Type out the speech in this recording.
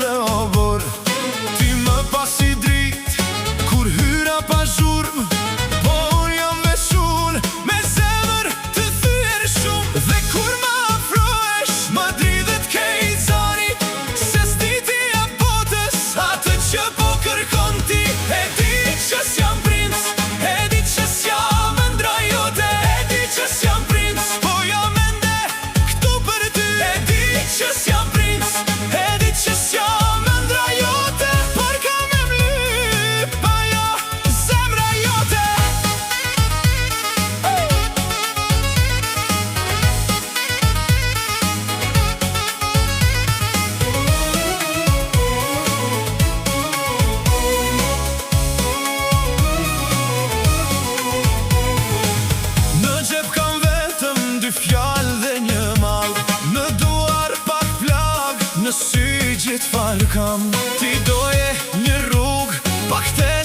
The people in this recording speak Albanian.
dhe obor. Ti më pasi drit kur hyra pa zhurm, po unë jam veshun me zemër të thyer shumë. Dhe kur më afrohesh më dridhet kej zani, se s'diti a botës atë që po kërkon ti. E di që s'jam princ, e di që s'jam ëndra jote, e di që s'jam princ, po jam ende këtu për ty. E di që s'jam princ, e di që s'jam ëndra jote, por kam e mlyp ajo zemra jote. Në gjep kam vetëm dy fjallë dhe një mall, në duar pak plag, në sy gjithfar kam. Ti doje një rrugë pak te